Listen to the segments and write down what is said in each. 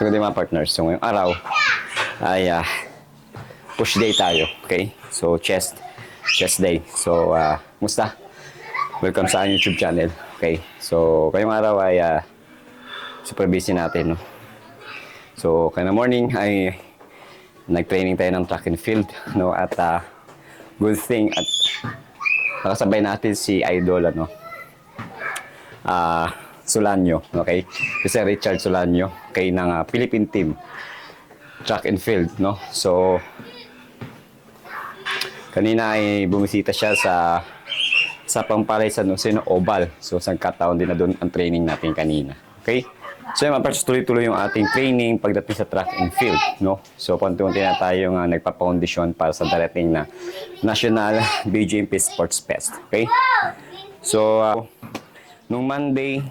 So, good day mga partners. So, ngayong araw ay push day tayo. Okay? So, chest day. So, musta? Welcome sa aking YouTube channel. Okay? So, ngayong araw ay super busy natin. No? So, kaya morning ay nag-training tayo ng track and field. No? At good thing at nakasabay natin si Idol, Solanyo, okay? Kasi Richard Solanyo, okay, ng Philippine team track and field, no? So kanina ay bumisita siya sa Pampalay San Jose Oval. So nagkataon din na doon ang training natin kanina. Okay? So yung tuloy-tuloy yung ating training pagdating sa track and field, no? So punti-punti na tayo nagpa-foundation para sa darating na National BGMP Sports Fest. Okay? So nung Monday,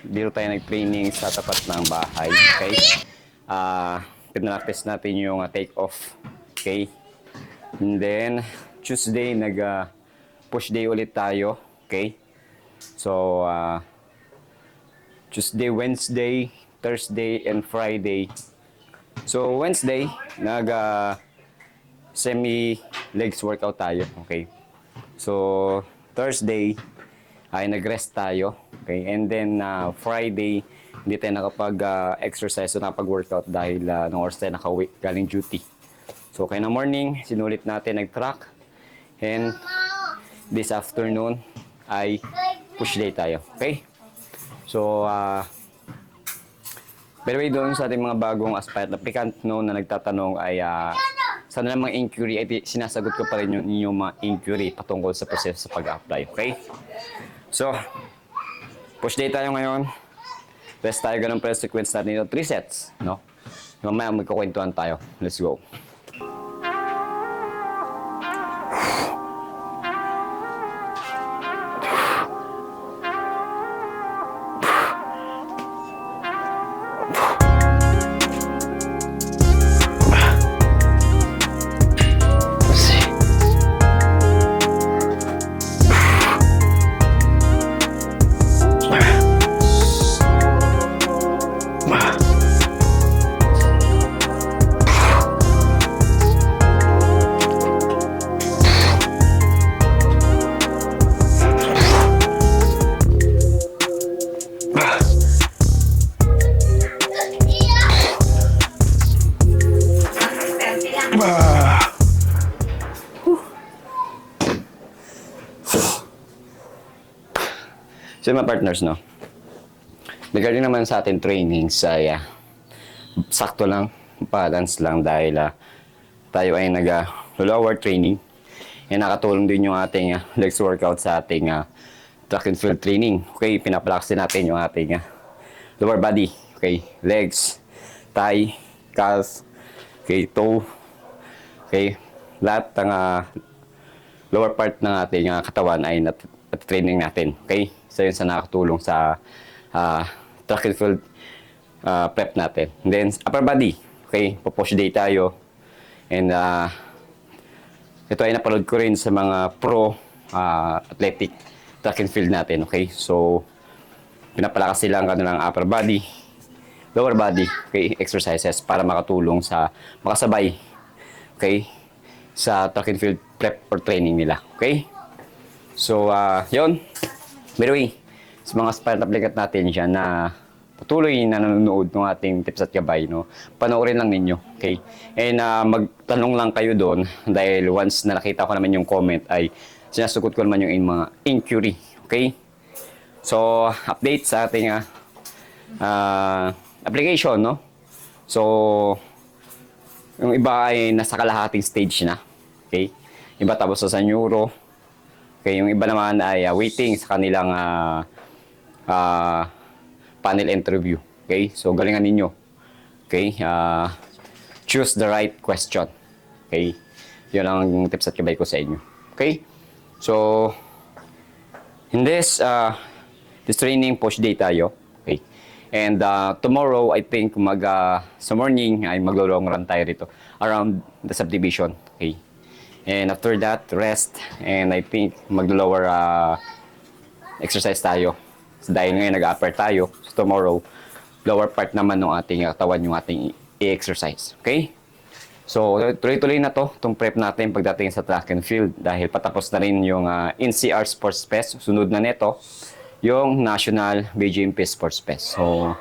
dito tayo nag-training sa tapat ng bahay. Okay? Pinractice natin yung take-off. Okay? And then, Tuesday, nag-push day ulit tayo. Okay? So, Tuesday, Wednesday, Thursday, and Friday. So, Wednesday, semi-legs workout tayo. Okay? So, Thursday, ay nag-rest tayo. Okay? And then, Friday, hindi tayo nakapag-exercise o nakapag-workout dahil nung oras tayo nakauwi galing duty. So, kaya na morning, sinulit natin nag-track. And this afternoon ay push day tayo. Okay? So, by the way, doon sa ating mga bagong aspirant applicant na nagtatanong ay sana lang mga inquiry ay sinasagot ko pa rin yung inyong mga inquiry patungkol sa proseso sa pag-apply. Okay? So, push day tayo ngayon. Rest tayo ganun pa yung sequence natin ito. 3 sets, no? Mamaya magkukwentuhan tayo. Let's go. So mga partners, no? Regarding naman sa ating trainings, sakto lang, balance lang dahil tayo ay nag-lower training. And nakatulong din yung ating legs workout sa ating track and field training. Okay, pinapalakasin natin yung ating lower body. Okay, legs, thigh, calves, okay, toe. Okay, lahat ng lower part ng ating katawan ay training natin. Okay, so yun sa nakatulong sa track and field prep natin. And then upper body, okay, push day tayo. And ito ay napanood ko rin sa mga pro athletic track and field natin. Okay, so pinapalakas sila ang kanilang upper body, lower body, okay, exercises para makatulong sa makasabay, okay, sa track and field prep or training nila. Okay, so yun. By the way, sa mga aspirant applicant natin dyan na patuloy na nanonood ng ating tips at gabay, no? Panoorin lang ninyo, okay? And magtanong lang kayo doon dahil once na nakita ko naman yung comment ay sinasagot ko naman yung mga inquiry, okay? So, update sa ating application, no? So, yung iba ay nasa kalahating stage na, okay? Iba tapos sa neuro. Okay, yung iba naman ay waiting sa kanilang panel interview. Okay, so galingan ninyo. Okay, choose the right question. Okay, yun ang tips at gabay ko sa inyo. Okay, so in this training push day tayo. Okay, and tomorrow I think sa morning ay maglo-long run tayo rito around the subdivision. Okay. And after that, rest. And I think mag-lower exercise tayo. So dahil ngayon nag-upper tayo. So tomorrow, lower part naman ng ating katawan yung ating i-exercise. Okay? So, tuloy-tuloy na to, itong prep natin pagdating sa track and field dahil patapos na rin yung NCR Sports Fest. Sunod na neto, yung National BGMP Sports Fest. So,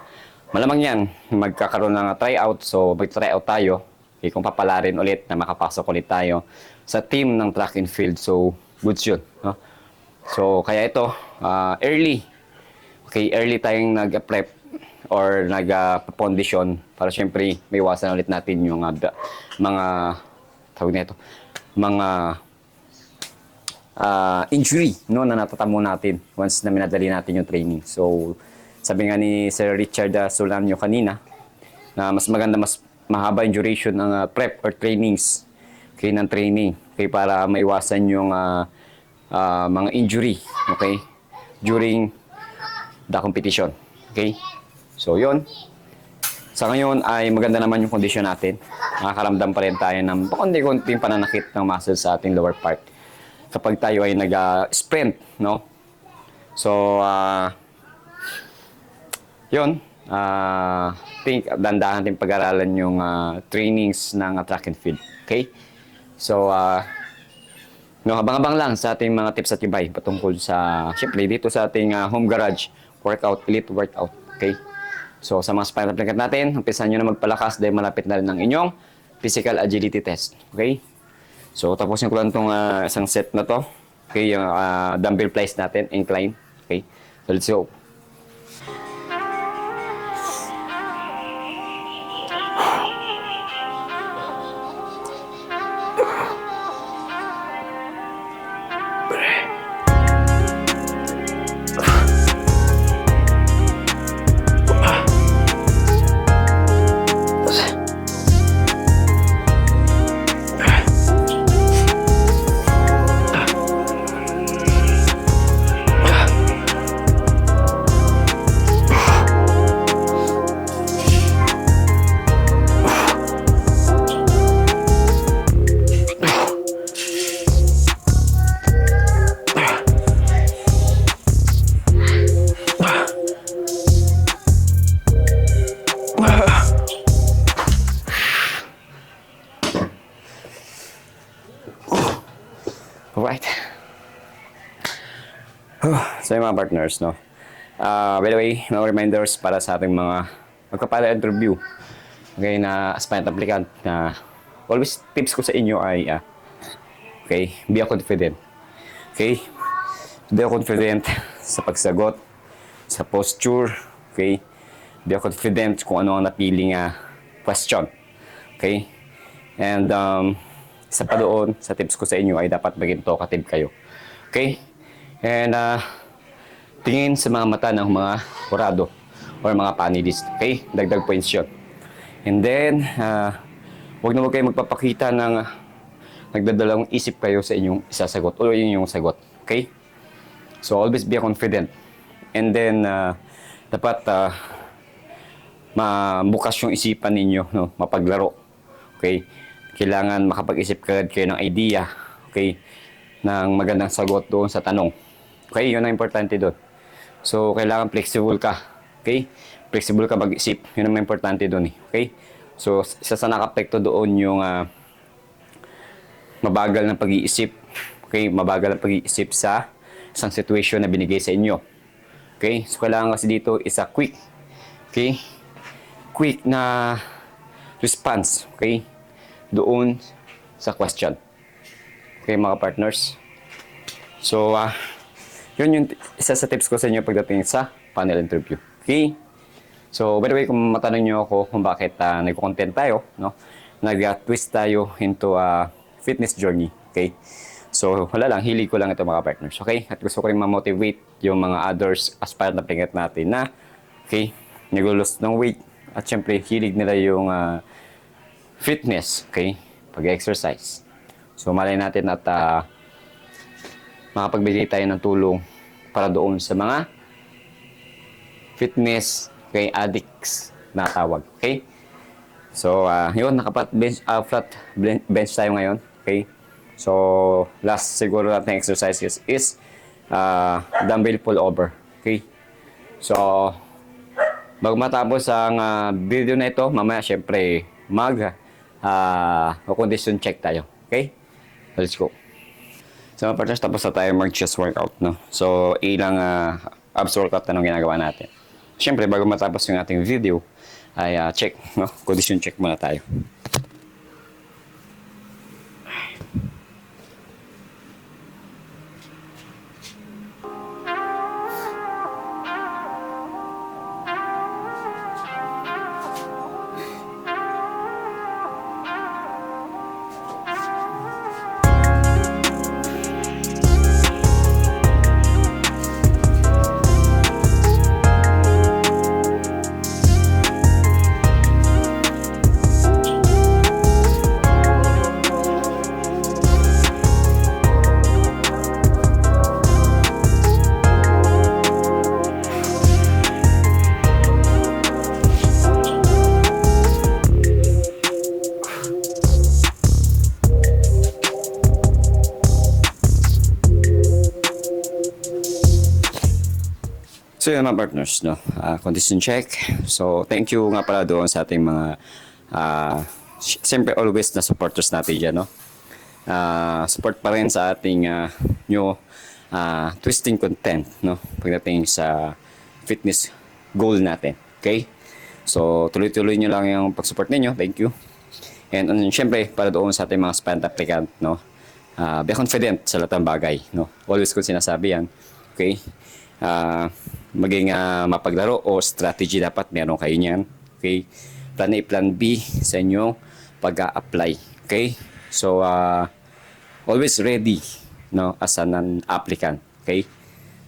malamang yan, magkakaroon ng tryout. So, mag-tryout tayo. Okay, kung papalarin ulit na makapasok ulit tayo sa team ng track and field. So, goods yun. No? So, kaya ito, early. Okay, early tayong nag-prep or nag-condition para syempre may iwasan ulit natin yung mga tawag nito, mga injury no na natatamo natin once na minadali natin yung training. So, sabi nga ni Sir Richard Solanio kanina na mas maganda, mas mahaba yung duration ng prep or trainings okay, ng training okay, para maiwasan yung mga injury okay, during the competition. Okay? So, yun. Sa ngayon ay maganda naman yung condition natin. Nakakaramdam pa rin tayo ng pakunti-kunting pananakit ng muscle sa ating lower part kapag tayo ay nag-sprint, no? So, yun. Think, dandahan natin pag-aralan yung trainings ng track and field. Okay? So, no, habang-habang lang sa ating mga tips at tibay patungkol sa, syempre, dito sa ating home garage workout, elite workout. Okay? So, sa mga spinal applicant natin, umpisan nyo na magpalakas dahil malapit na rin ang inyong physical agility test. Okay? So, tapusin ko lang itong isang set na to. Okay, yung dumbbell flies natin, incline. Okay? So, let's go. Alright. So yung mga partners, no? By the way, no reminders para sa ating mga magkapala interview. Okay, na aspirant applicant na always tips ko sa inyo ay okay, be confident. Okay? Be confident sa pagsagot, sa posture, okay? Be confident kung ano ang napiling question. Okay? And isa pa doon, sa tips ko sa inyo ay dapat maging talkative kayo. Okay? And tingin sa mga mata ng mga kurado or mga panelist. Okay? Dagdag points yun. And then, huwag na huwag kayo magpapakita ng nagdadalawang isip kayo sa inyong isasagot o yung sagot. Okay? So, always be confident. And then, dapat mabukas yung isipan ninyo, no? Mapaglaro. Okay? Kailangan makapag-isip kayo ng idea, okay, ng magandang sagot doon sa tanong. Okay, yun ang importante doon. So, kailangan flexible ka, okay? Flexible ka mag-isip, yun ang importante doon, okay? So, isa sa nakapekto doon yung mabagal ng pag-iisip, okay? Mabagal ng pag-iisip sa isang situation na binigay sa inyo. Okay? So, kailangan kasi dito is a quick, okay? Quick na response, okay? Doon sa question. Okay, mga partners. So, yun yung isa sa tips ko sa inyo pagdating sa panel interview. Okay? So, by the way, kung matanong nyo ako kung bakit nagko-content tayo, no? Nag-twist tayo into a fitness journey. Okay? So, wala lang. Hilig ko lang ito, mga partners. Okay? At gusto ko rin ma-motivate yung mga others aspirant na pingat natin na, okay, nag-lose ng weight. At syempre, hilig nila yung fitness, okay? Pag-exercise. So, malay natin at makapagbigay tayo ng tulong para doon sa mga fitness, okay, addicts na tawag, okay? So, yun, flat bench tayo ngayon, okay? So, last siguro natin exercise is dumbbell pull over, okay? So, bago matapos ang video na ito, mamaya syempre condition check tayo. Okay? Let's go. So mga partners, tapos na tayo mag-chest workout, no? So ilang abs workout na nung ginagawa natin. Syempre, bago matapos yung ating video, ay check, no? Condition check muna tayo. So yun mga partners, no? Condition check. So thank you nga pala doon sa ating mga siyempre always na supporters natin dyan, no? Support pa rin sa ating new twisting content, no? Pagdating sa fitness goal natin. Okay? So tuloy-tuloy nyo lang yung pag-support ninyo. Thank you. And siyempre para doon sa ating mga aspirant applicant, no? Be confident sa lahat ng bagay, no? Always ko sinasabi yan. Okay? Maging mapaglaro o strategy dapat meron kayo niyan. Okay? Plan A, plan B sa inyong pag-a-apply. Okay? So, always ready, no, as an applicant. Okay?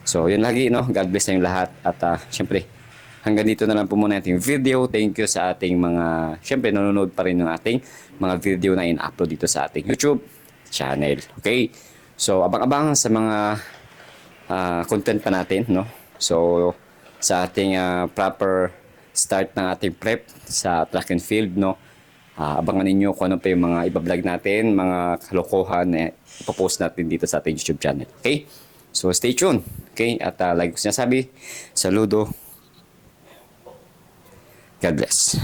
So, yun lagi, no? God bless na yung lahat. At, syempre, hanggang dito na lang po muna ating video. Thank you sa ating mga, syempre, nanonood pa rin ng ating mga video na in-upload dito sa ating YouTube channel. Okay? So, abang-abang sa mga content pa natin, no? So sa ating proper start ng ating prep sa track and field, no? Abangan niyo kung ano pa yung mga iba-vlog natin, mga kalokohan na ipopost natin dito sa ating YouTube channel. Okay? So stay tuned. Okay? At like ko sinasabi, saludo. God bless.